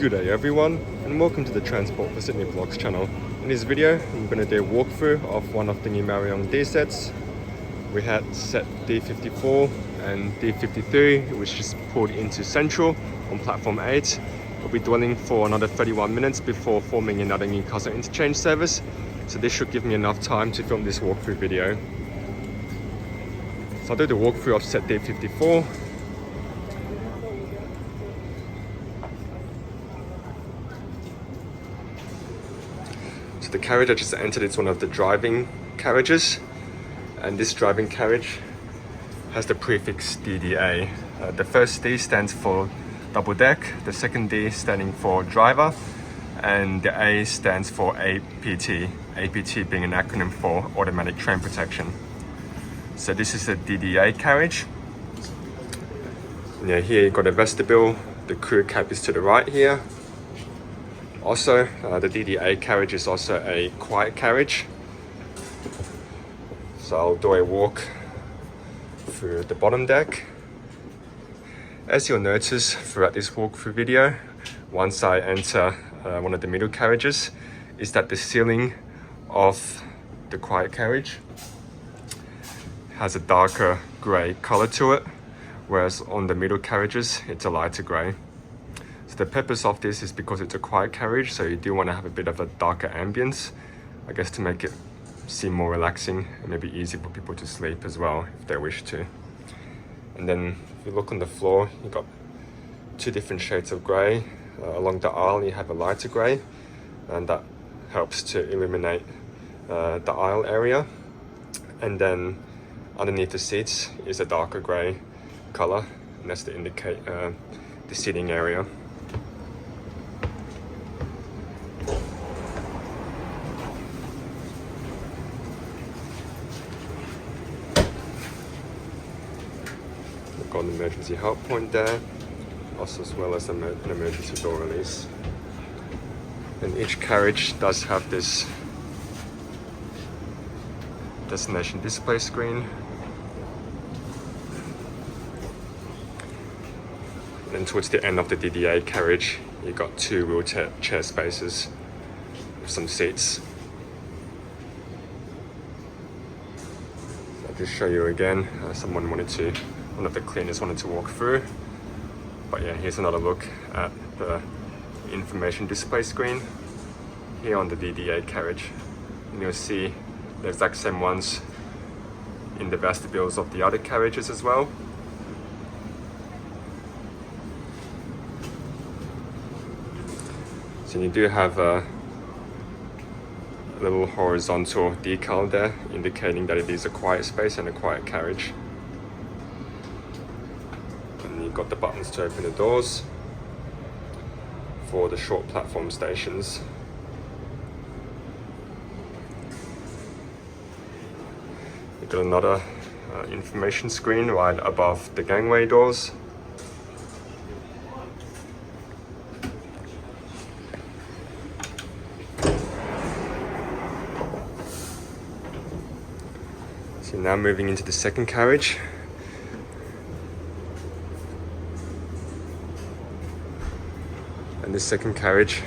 Good day everyone, and welcome to the Transport for Sydney Vlogs channel. In this video, I'm going to do a walkthrough of one of the new Mariyung D sets. We had set D54 and D53, which just pulled into Central on platform 8. We'll be dwelling for another 31 minutes before forming another Newcastle interchange service, so this should give me enough time to film this walkthrough video. So I'll do the walkthrough of set D54. So the carriage I just entered is one of the driving carriages, and this driving carriage has the prefix DDA. The first D stands for double deck, the second D standing for driver, and the A stands for APT, APT being an acronym for automatic train protection. So this is a DDA carriage. Yeah, here you've got a vestibule, the crew cab is to the right here. Also, the DDA carriage is also a quiet carriage. So I'll do a walk through the bottom deck. As you'll notice throughout this walkthrough video, once I enter one of the middle carriages, is that the ceiling of the quiet carriage has a darker grey colour to it, whereas on the middle carriages it's a lighter grey. So the purpose of this is because it's a quiet carriage, so you do want to have a bit of a darker ambience, I guess, to make it seem more relaxing and maybe easy for people to sleep as well if they wish to. And then if you look on the floor, you've got two different shades of grey. Along the aisle you have a lighter grey, and that helps to illuminate the aisle area. And then underneath the seats is a darker grey colour, and that's to indicate the seating area. Got an emergency help point there, also as well as an emergency door release. And each carriage does have this destination display screen. And then towards the end of the DDA carriage, you've got two wheelchair chair spaces with some seats. I'll just show you again. One of the cleaners wanted to walk through. But yeah, here's another look at the information display screen here on the DDA carriage. And you'll see the exact same ones in the vestibules of the other carriages as well. So you do have a little horizontal decal there indicating that it is a quiet space and a quiet carriage. And you've got the buttons to open the doors for the short platform stations. You've got another information screen right above the gangway doors. So now moving into the second carriage. And this second carriage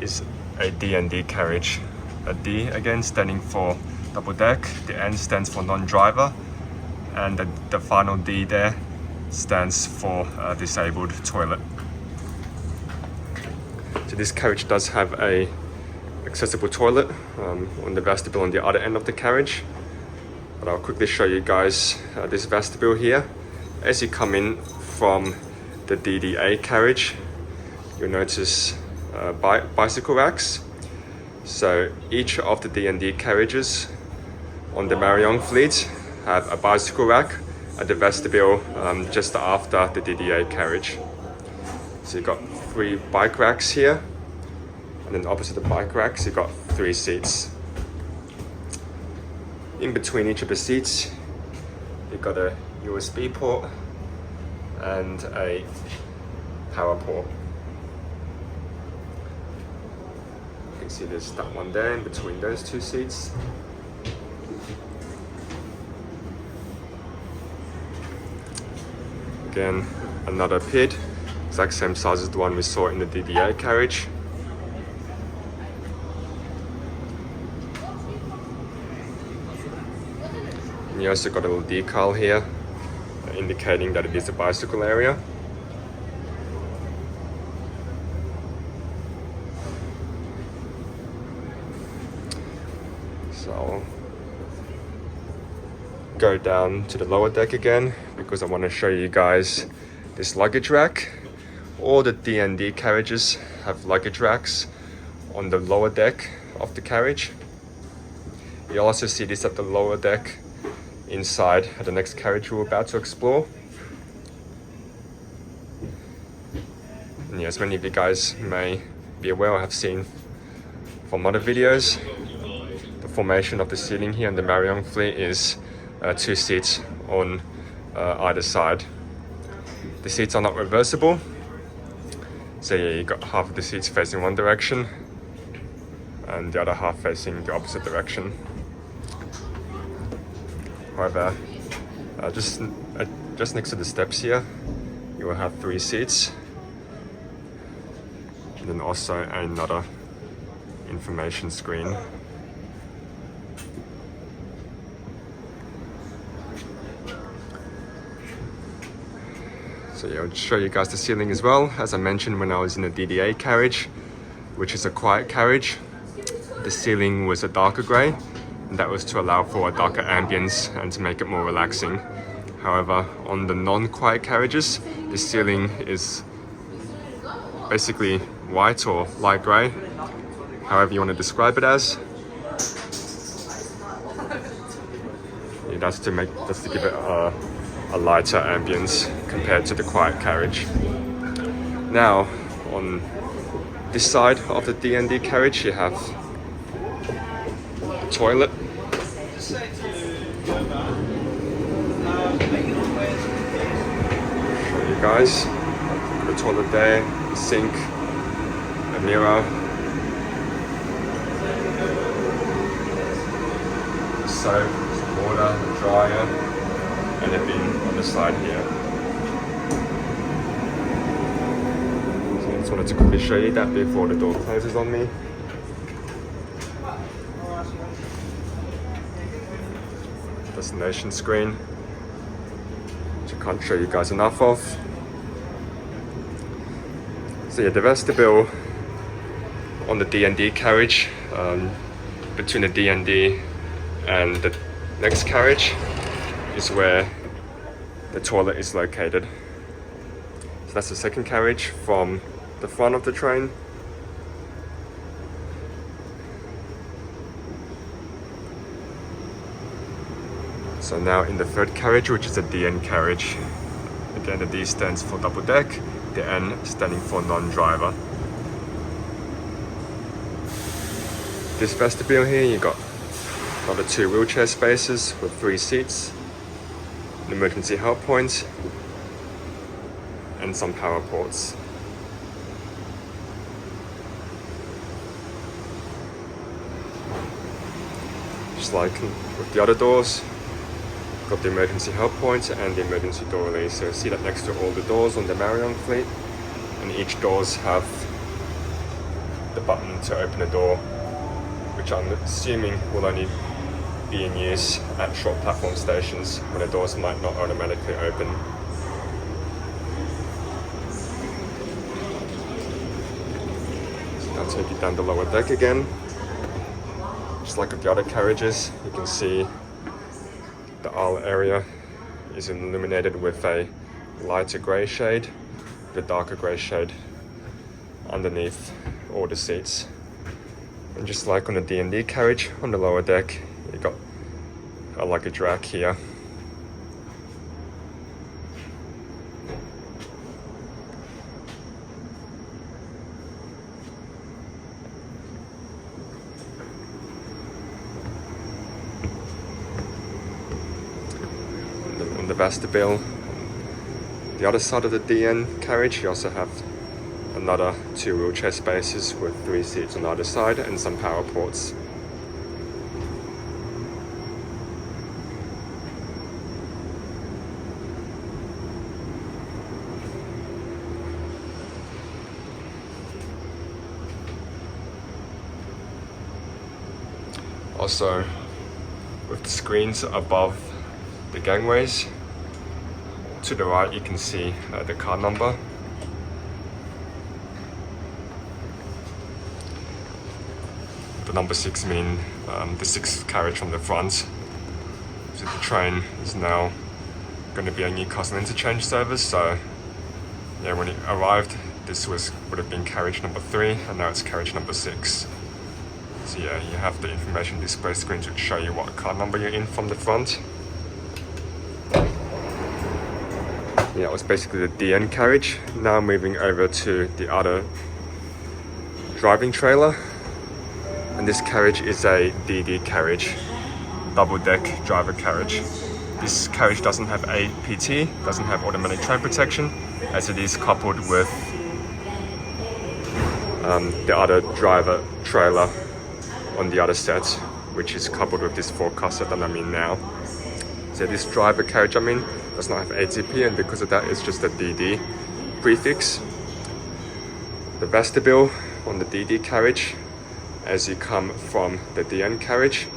is a D&D carriage. A D again standing for double deck, the N stands for non-driver, and the final D there stands for disabled toilet. So this carriage does have a accessible toilet on the vestibule on the other end of the carriage. But I'll quickly show you guys this vestibule here. As you come in from the DDA carriage, you'll notice bicycle racks. So each of the D&D carriages on the Mariyung fleet have a bicycle rack at the vestibule just after the DDA carriage. So you've got 3 bike racks here, and then opposite the bike racks you've got 3 seats. In between each of the seats, you've got a USB port and a power port. You can see there's that one there in between those 2 seats. Again, another PID exact same size as the one we saw in the DDA carriage. And you also got a little decal here indicating that it is a bicycle area. So I'll go down to the lower deck again because I want to show you guys this luggage rack. All the D&D carriages have luggage racks on the lower deck of the carriage. You also see this at the lower deck inside the next carriage we're about to explore. And as many of you guys may be aware or have seen from other videos, the formation of the seating here in the Mariyung fleet is 2 seats on either side. The seats are not reversible, so yeah, you got half of the seats facing one direction and the other half facing the opposite direction. However, just next to the steps here, you will have 3 seats, and then also another information screen. So yeah, I'll show you guys the ceiling as well. As I mentioned when I was in the DDA carriage, which is a quiet carriage, the ceiling was a darker grey, and that was to allow for a darker ambience and to make it more relaxing. However, on the non-quiet carriages, the ceiling is basically white or light grey, however you want to describe it as. Yeah, that's to give it a lighter ambience compared to the quiet carriage. Now, on this side of the D&D carriage, you have a toilet. Show you guys. The toilet there, a sink, a mirror, soap, some water, a dryer, and a bin on the side here. So I just wanted to quickly show you that before the door closes on me. Destination screen, which I can't show you guys enough of. So yeah, the vestibule on the D&D carriage, between the D&D and the next carriage, is where the toilet is located. So that's the second carriage from the front of the train. So now in the third carriage, which is a DN carriage. Again, the D stands for double deck, the N standing for non-driver. This vestibule here, you got another 2 wheelchair spaces with 3 seats, an emergency help point, and some power ports. Just like with the other doors, got the emergency help point and the emergency door release. So see that next to all the doors on the Mariyung fleet, and each doors have the button to open a door, which I'm assuming will only be in use at short platform stations when the doors might not automatically open. So I'll take you down the lower deck again. Just like with the other carriages, you can see the aisle area is illuminated with a lighter grey shade, the darker grey shade underneath all the seats. And just like on the D&D carriage, on the lower deck, you got a luggage rack here. On the vestibule, the other side of the DN carriage, you also have another 2 wheelchair spaces with 3 seats on either side and some power ports. Also, with the screens above the gangways, to the right you can see the car number. The number 6 mean the 6th carriage from the front. So the train is now going to be a Newcastle interchange service, so yeah, when it arrived this would have been carriage number 3 and now it's carriage number 6. So yeah, you have the information display screen to show you what car number you're in from the front. Yeah, it was basically the DN carriage. Now moving over to the other driving trailer. And this carriage is a DD carriage, double deck driver carriage. This carriage doesn't have APT, doesn't have automatic train protection, as it is coupled with the other driver trailer on the other set, which is coupled with this 4-car set that I'm in now. So this driver carriage I'm in does not have ATP, and because of that it's just a DD prefix. The vestibule on the DD carriage, as you come from the DN carriage,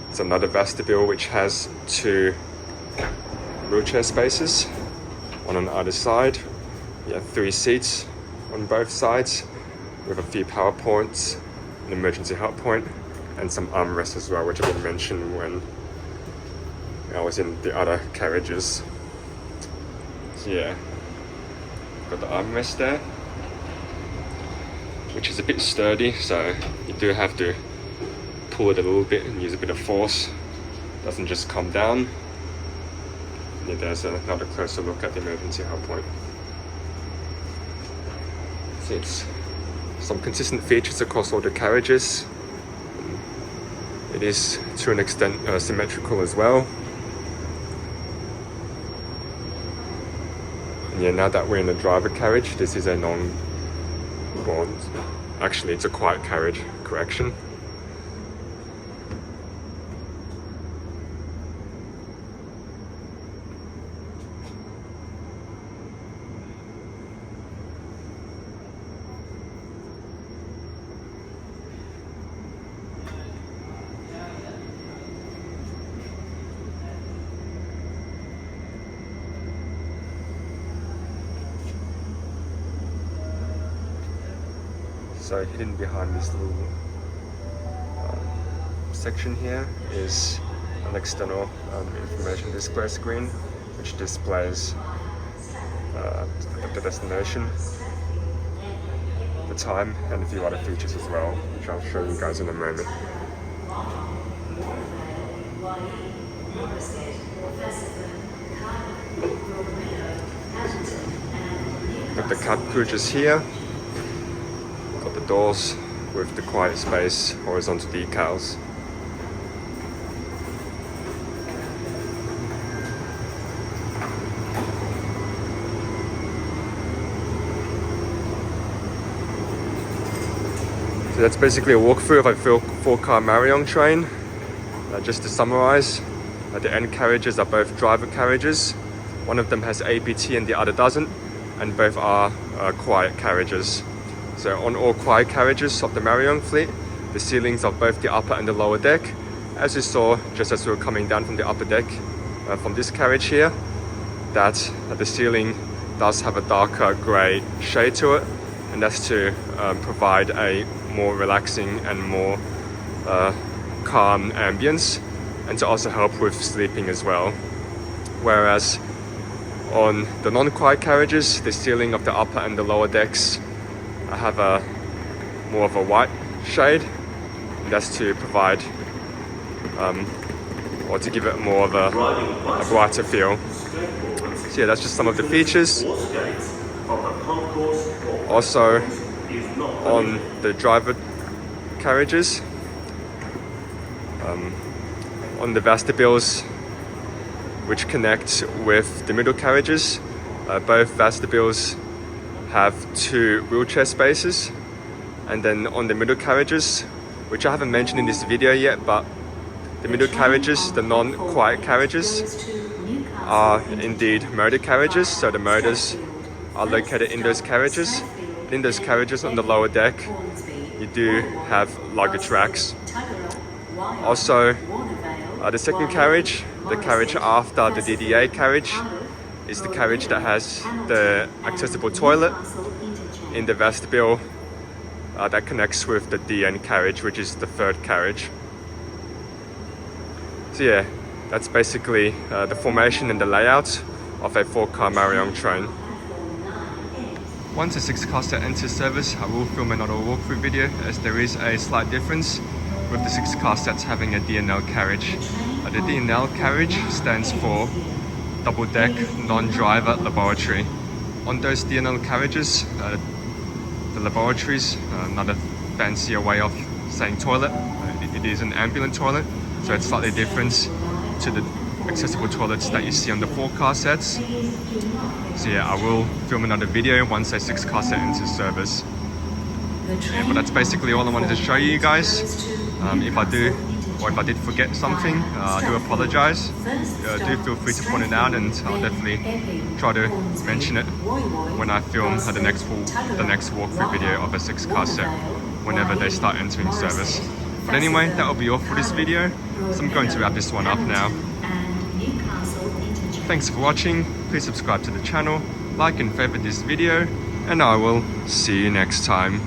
it's another vestibule which has 2 wheelchair spaces on either side. You have 3 seats on both sides with a few power points, an emergency help point, and some armrests as well, which I didn't mention when I was in the other carriages. So yeah, got the armrest there, which is a bit sturdy, so you do have to pull it a little bit and use a bit of force. It doesn't just come down. Yeah, there's another closer look at the emergency help point. So it's some consistent features across all the carriages. It is to an extent symmetrical as well. And yeah, now that we're in the driver carriage, this is a actually it's a quiet carriage, correction. So hidden behind this little section here is an external information display screen, which displays the destination, the time, and a few other features as well, which I'll show you guys in a moment. Got the cat cruisers here. Got the doors with the quiet space, horizontal decals. So that's basically a walkthrough of a 4-car Mariyung train. Just to summarize, the end carriages are both driver carriages. One of them has APT and the other doesn't, and both are quiet carriages. So on all quiet carriages of the Mariyung fleet, the ceilings of both the upper and the lower deck, as you saw just as we were coming down from the upper deck from this carriage here, that the ceiling does have a darker grey shade to it, and that's to provide a more relaxing and more calm ambience, and to also help with sleeping as well. Whereas on the non-quiet carriages, the ceiling of the upper and the lower decks have a more of a white shade, and that's to provide or to give it more of a brighter feel. So yeah, that's just some of the features. Also on the driver carriages, on the vestibules which connect with the middle carriages, both vestibules have 2 wheelchair spaces, and then on the middle carriages, which I haven't mentioned in this video yet, but the middle carriages, the non-quiet carriages, are indeed motor carriages. So the motors are located in those carriages. In those carriages on the lower deck, you do have luggage racks. Also, the second carriage, the carriage after the DDA carriage, is the carriage that has the accessible toilet in the vestibule that connects with the DN carriage, which is the third carriage. So yeah, that's basically the formation and the layout of a 4-car Mariyung train. Once a 6-car set enters service, I will film another walkthrough video, as there is a slight difference with the 6-car sets having a DNL carriage. The DNL carriage stands for double deck non-driver laboratory. On those DNL carriages, the laboratories, another fancier way of saying toilet, it is an ambulance toilet, so it's slightly different to the accessible toilets that you see on the 4-car sets. So yeah, I will film another video once a 6-car set enters service. Yeah, but that's basically all I wanted to show you guys. If I do, or if I did forget something, I do apologize. Do feel free to point it out, and I'll definitely try to mention it when I film the next walkthrough video of a 6-car set whenever they start entering service. But anyway, that will be all for this video, so I'm going to wrap this one up now. Thanks for watching, please subscribe to the channel, like and favorite this video, and I will see you next time.